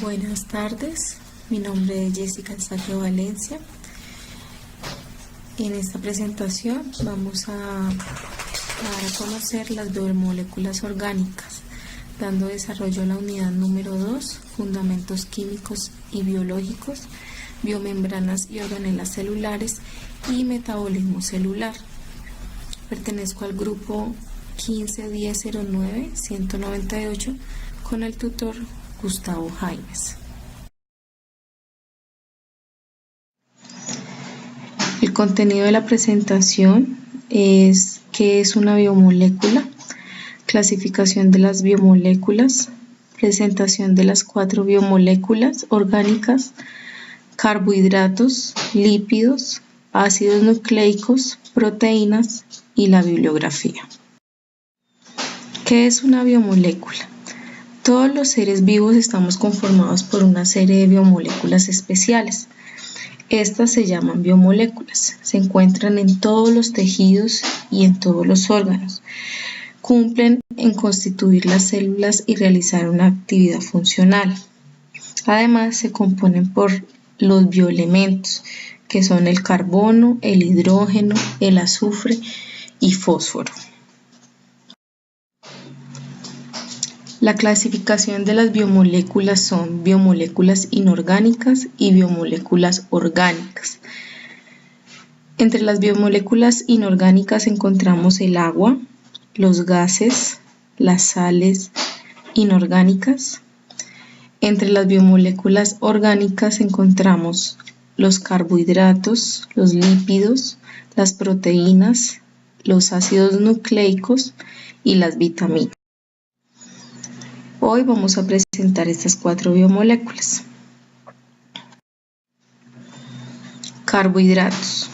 Buenas tardes, mi nombre es Jessica Alzate Valencia. En esta presentación vamos a dar a conocer las biomoléculas orgánicas, dando desarrollo a la unidad número 2, fundamentos químicos y biológicos, biomembranas y organelas celulares y metabolismo celular. Pertenezco al grupo 151009-198 con el tutor Gustavo Jaimes. El contenido de la presentación es ¿qué es una biomolécula?, clasificación de las biomoléculas, presentación de las 4 biomoléculas orgánicas, carbohidratos, lípidos, ácidos nucleicos, proteínas y la bibliografía. ¿Qué es una biomolécula? Todos los seres vivos estamos conformados por una serie de biomoléculas especiales. Estas se llaman biomoléculas, se encuentran en todos los tejidos y en todos los órganos. Cumplen en constituir las células y realizar una actividad funcional. Además, se componen por los bioelementos, que son el carbono, el hidrógeno, el azufre y fósforo. La clasificación de las biomoléculas son biomoléculas inorgánicas y biomoléculas orgánicas. Entre las biomoléculas inorgánicas encontramos el agua, los gases, las sales inorgánicas. Entre las biomoléculas orgánicas encontramos los carbohidratos, los lípidos, las proteínas, los ácidos nucleicos y las vitaminas. Hoy vamos a presentar estas 4 biomoléculas. Carbohidratos.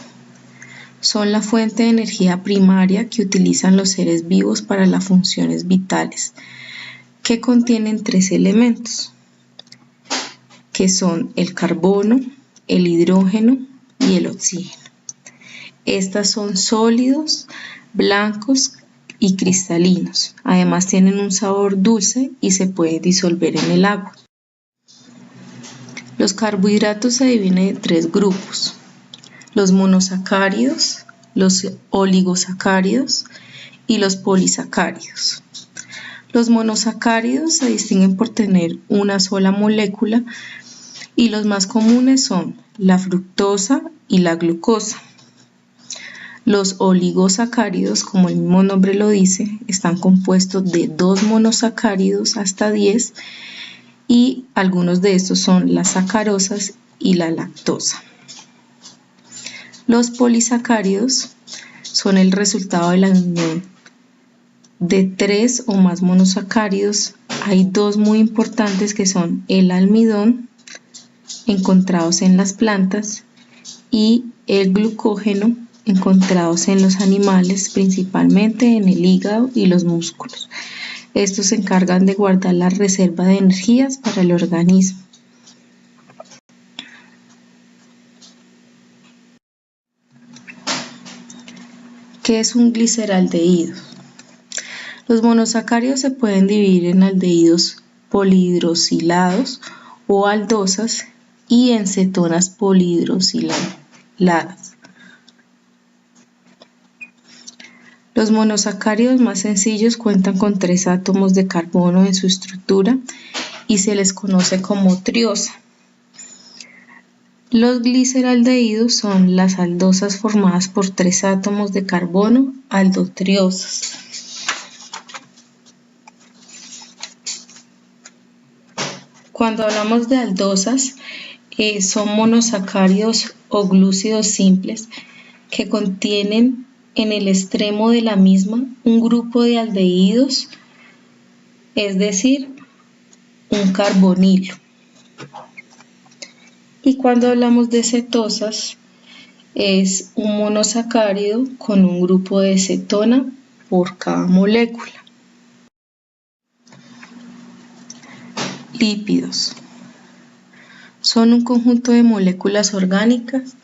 Son la fuente de energía primaria que utilizan los seres vivos para las funciones vitales, que contienen 3 elementos, que son el carbono, el hidrógeno y el oxígeno. Estas son sólidos, blancos y cristalinos. Además tienen un sabor dulce y se puede disolver en el agua. Los carbohidratos se dividen en 3 grupos: los monosacáridos, los oligosacáridos y los polisacáridos. Los monosacáridos se distinguen por tener una sola molécula y los más comunes son la fructosa y la glucosa. Los oligosacáridos, como el mismo nombre lo dice, están compuestos de 2 monosacáridos hasta 10 y algunos de estos son las sacarosas y la lactosa. Los polisacáridos son el resultado de la unión de 3 o más monosacáridos. Hay 2 muy importantes que son el almidón, encontrados en las plantas, y el glucógeno, encontrados en los animales, principalmente en el hígado y los músculos. Estos se encargan de guardar la reserva de energías para el organismo. ¿Qué es un gliceraldehído? Los monosacáridos se pueden dividir en aldehídos polihidroxilados o aldosas y en cetonas polihidroxiladas. Los monosacáridos más sencillos cuentan con 3 átomos de carbono en su estructura y se les conoce como triosa. Los gliceraldehídos son las aldosas formadas por 3 átomos de carbono aldotriosas. Cuando hablamos de aldosas, son monosacáridos o glúcidos simples que contienen en el extremo de la misma un grupo de aldehídos, es decir, un carbonilo. Y cuando hablamos de cetosas, es un monosacárido con un grupo de cetona por cada molécula. Lípidos. Son un conjunto de moléculas orgánicas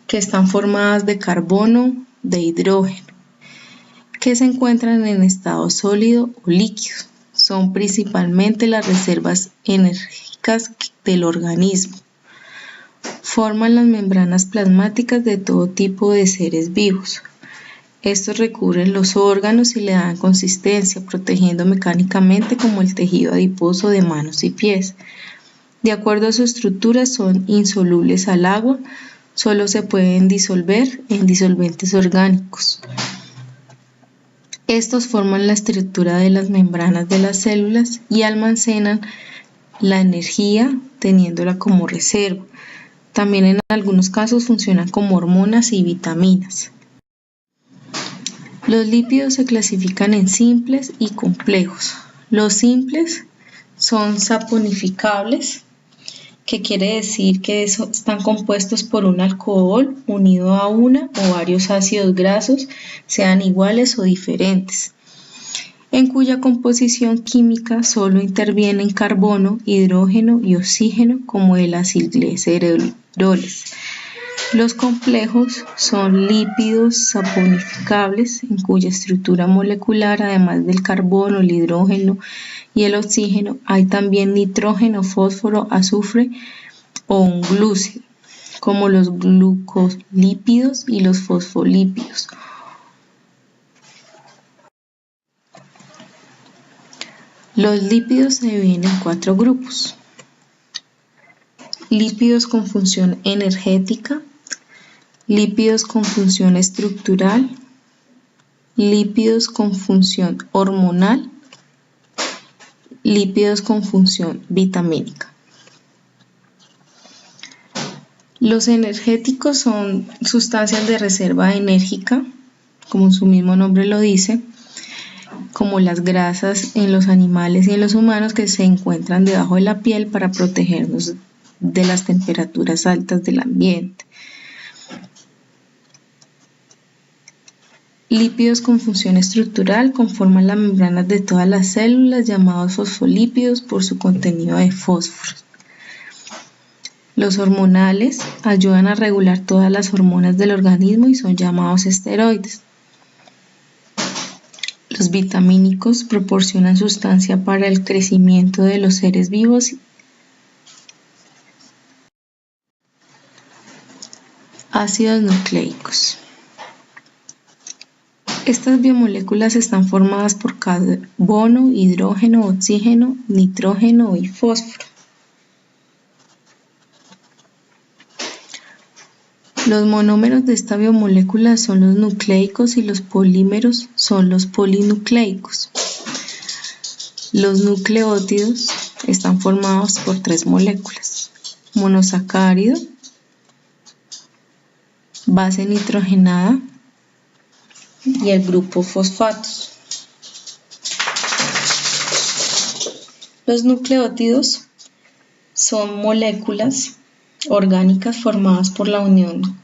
que están formadas de carbono, de hidrógeno, que se encuentran en estado sólido o líquido. son principalmente las reservas enérgicas del organismo. Forman las membranas plasmáticas de todo tipo de seres vivos. Estos recubren los órganos y le dan consistencia, protegiendo mecánicamente como el tejido adiposo de manos y pies. De acuerdo a su estructura, son insolubles al agua, solo se pueden disolver en disolventes orgánicos. Estos forman la estructura de las membranas de las células y almacenan la energía teniéndola como reserva. También en algunos casos funcionan como hormonas y vitaminas. Los lípidos se clasifican en simples y complejos. Los simples son saponificables, que quiere decir que están compuestos por un alcohol unido a una o varios ácidos grasos, sean iguales o diferentes, en cuya composición química solo intervienen carbono, hidrógeno y oxígeno como el acilgliceroles. Los complejos son lípidos saponificables en cuya estructura molecular, además del carbono, el hidrógeno y el oxígeno, hay también nitrógeno, fósforo, azufre o un glúcido, como los glucolípidos y los fosfolípidos. Los lípidos se dividen en 4 grupos: lípidos con función energética, lípidos con función estructural, lípidos con función hormonal, lípidos con función vitamínica. Los energéticos son sustancias de reserva enérgica, como su mismo nombre lo dice, como las grasas en los animales y en los humanos que se encuentran debajo de la piel para protegernos de las temperaturas altas del ambiente. Lípidos con función estructural conforman las membranas de todas las células, llamados fosfolípidos por su contenido de fósforo. Los hormonales ayudan a regular todas las hormonas del organismo y son llamados esteroides. Los vitamínicos proporcionan sustancia para el crecimiento de los seres vivos. Ácidos nucleicos. Estas biomoléculas están formadas por carbono, hidrógeno, oxígeno, nitrógeno y fósforo. Los monómeros de esta biomolécula son los nucleicos y los polímeros son los polinucleicos. Los nucleótidos están formados por 3 moléculas: monosacárido, base nitrogenada y el grupo fosfatos. Los nucleótidos son moléculas orgánicas formadas por la unión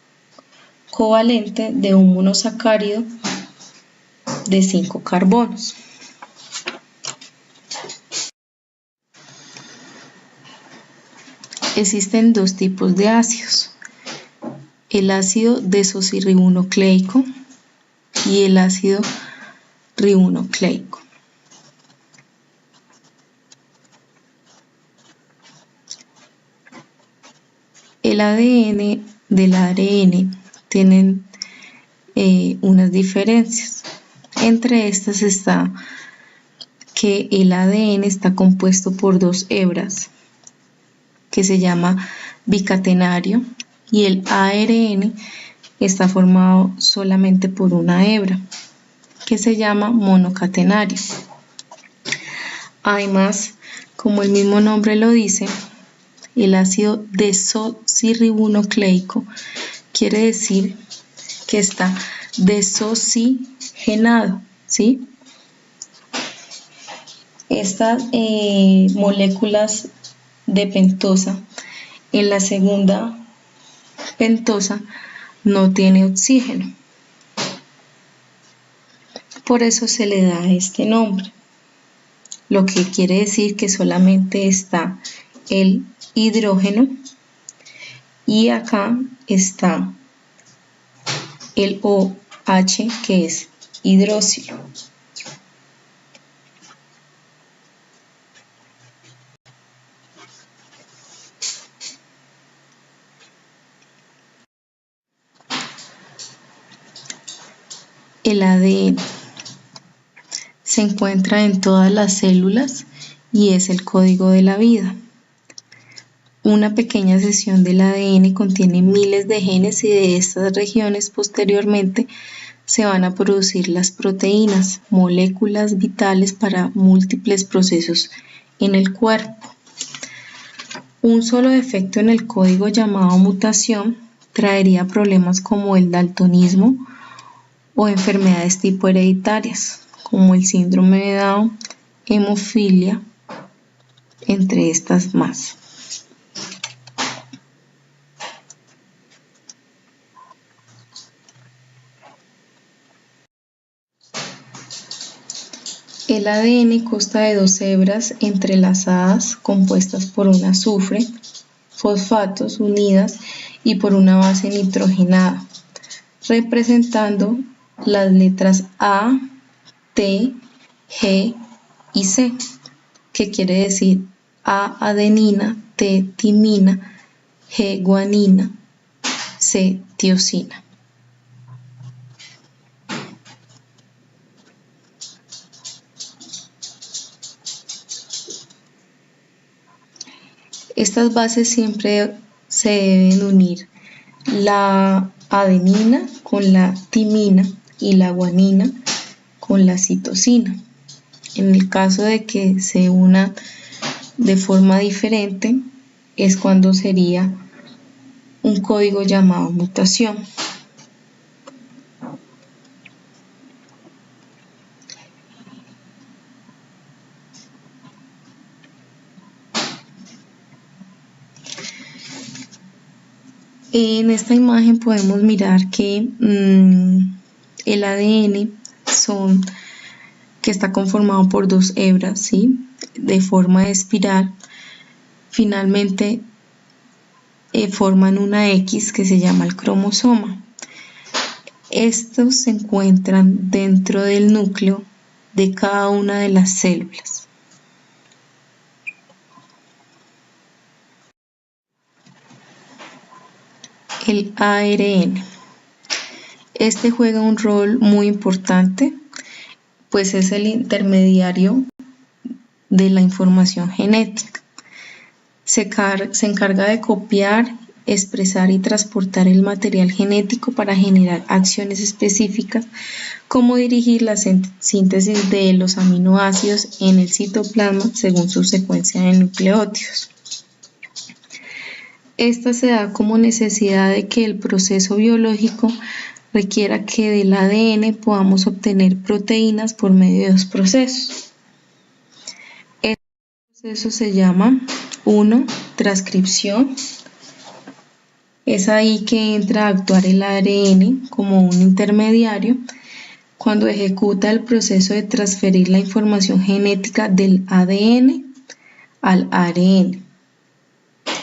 covalente de un monosacárido de 5 carbonos. Existen 2 tipos de ácidos: el ácido desoxirribonucleico y el ácido ribonucleico. El ADN del ARN tienen unas diferencias. Entre estas está que el ADN está compuesto por 2 hebras, que se llama bicatenario, y el ARN está formado solamente por una hebra, que se llama monocatenario. Además, como el mismo nombre lo dice, el ácido desoxirribonucleico quiere decir que está desoxigenado, ¿sí? Estas moléculas de pentosa, en la segunda pentosa no tiene oxígeno. Por eso se le da este nombre, lo que quiere decir que solamente está el hidrógeno y acá está el OH, que es hidroxilo. El ADN se encuentra en todas las células y es el código de la vida. Una pequeña sección del ADN contiene miles de genes y de estas regiones posteriormente se van a producir las proteínas, moléculas vitales para múltiples procesos en el cuerpo. Un solo defecto en el código llamado mutación traería problemas como el daltonismo o enfermedades tipo hereditarias, como el síndrome de Down, hemofilia, entre estas más. El ADN consta de dos hebras entrelazadas compuestas por un azufre, fosfatos unidas y por una base nitrogenada, representando las letras A, T, G y C, que quiere decir A adenina, T timina, G guanina, C tiosina. Estas bases siempre se deben unir, la adenina con la timina y la guanina con la citosina. En el caso de que se unan de forma diferente, es cuando sería un código llamado mutación. En esta imagen podemos mirar que el ADN que está conformado por dos hebras, ¿sí?, de forma de espiral, finalmente forman una X que se llama el cromosoma. Estos se encuentran dentro del núcleo de cada una de las células. El ARN. Este juega un rol muy importante, pues es el intermediario de la información genética. Se encarga de copiar, expresar y transportar el material genético para generar acciones específicas, como dirigir la síntesis de los aminoácidos en el citoplasma según su secuencia de nucleótidos. Esta se da como necesidad de que el proceso biológico requiera que del ADN podamos obtener proteínas por medio de dos procesos. Este proceso se llama 1. Transcripción. Es ahí que entra a actuar el ARN como un intermediario cuando ejecuta el proceso de transferir la información genética del ADN al ARN.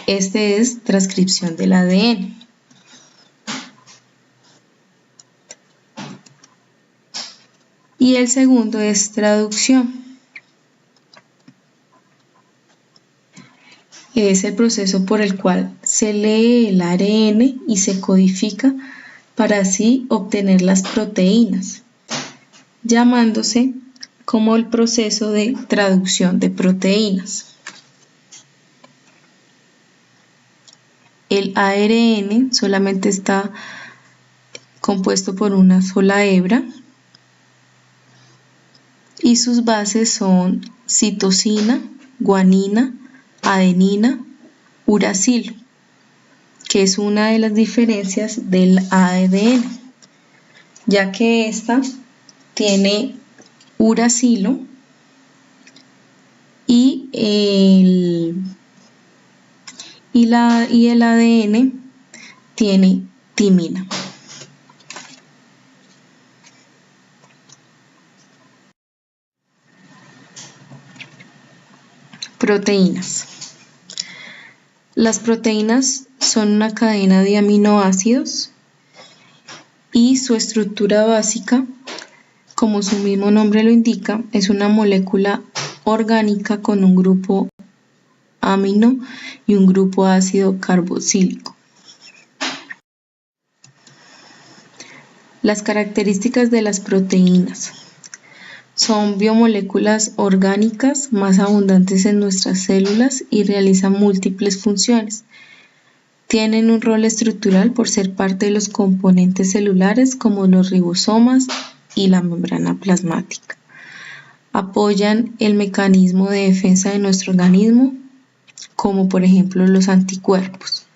Este es transcripción del ADN. Y el segundo es traducción. Es el proceso por el cual se lee el ARN y se codifica para así obtener las proteínas, llamándose como el proceso de traducción de proteínas. El ARN solamente está compuesto por una sola hebra y sus bases son citosina, guanina, adenina, uracilo, que es una de las diferencias del ADN, ya que esta tiene uracilo y el ADN tiene timina. Proteínas. Las proteínas son una cadena de aminoácidos y su estructura básica, como su mismo nombre lo indica, es una molécula orgánica con un grupo amino y un grupo ácido carboxílico. Las características de las proteínas. Son biomoléculas orgánicas más abundantes en nuestras células y realizan múltiples funciones. Tienen un rol estructural por ser parte de los componentes celulares como los ribosomas y la membrana plasmática. Apoyan el mecanismo de defensa de nuestro organismo, como por ejemplo los anticuerpos.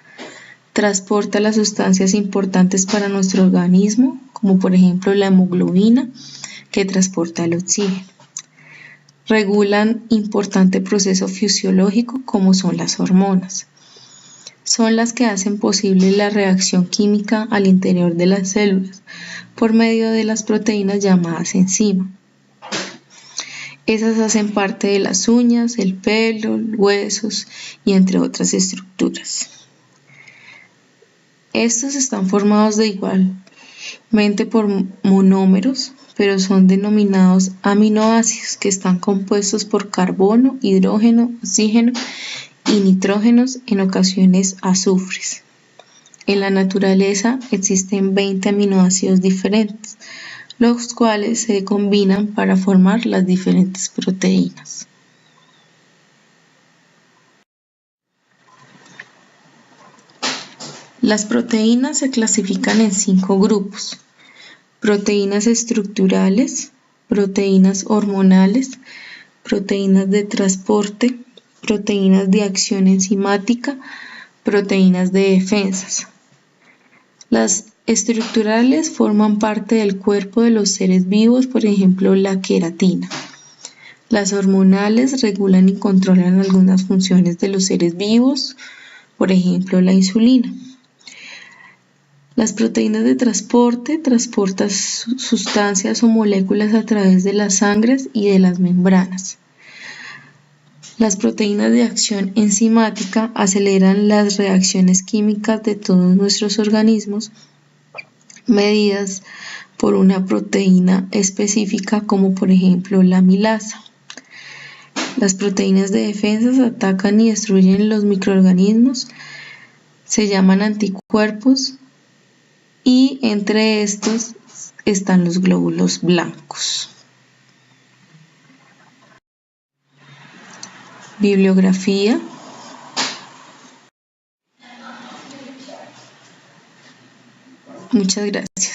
Transporta las sustancias importantes para nuestro organismo, como por ejemplo la hemoglobina, que transporta el oxígeno. Regulan importante proceso fisiológico como son las hormonas. Son las que hacen posible la reacción química al interior de las células por medio de las proteínas llamadas enzimas. Esas hacen parte de las uñas, el pelo, huesos y entre otras estructuras. Estos están formados de igualmente por monómeros, pero son denominados aminoácidos, que están compuestos por carbono, hidrógeno, oxígeno y nitrógenos, en ocasiones azufres. En la naturaleza existen 20 aminoácidos diferentes, los cuales se combinan para formar las diferentes proteínas. Las proteínas se clasifican en 5 grupos: proteínas estructurales, proteínas hormonales, proteínas de transporte, proteínas de acción enzimática, proteínas de defensas. Las estructurales forman parte del cuerpo de los seres vivos, por ejemplo la queratina. Las hormonales regulan y controlan algunas funciones de los seres vivos, por ejemplo la insulina. Las proteínas de transporte transportan sustancias o moléculas a través de las sangres y de las membranas. Las proteínas de acción enzimática aceleran las reacciones químicas de todos nuestros organismos, medidas por una proteína específica como por ejemplo la amilasa. Las proteínas de defensas atacan y destruyen los microorganismos, se llaman anticuerpos, y entre estos están los glóbulos blancos. Bibliografía. Muchas gracias.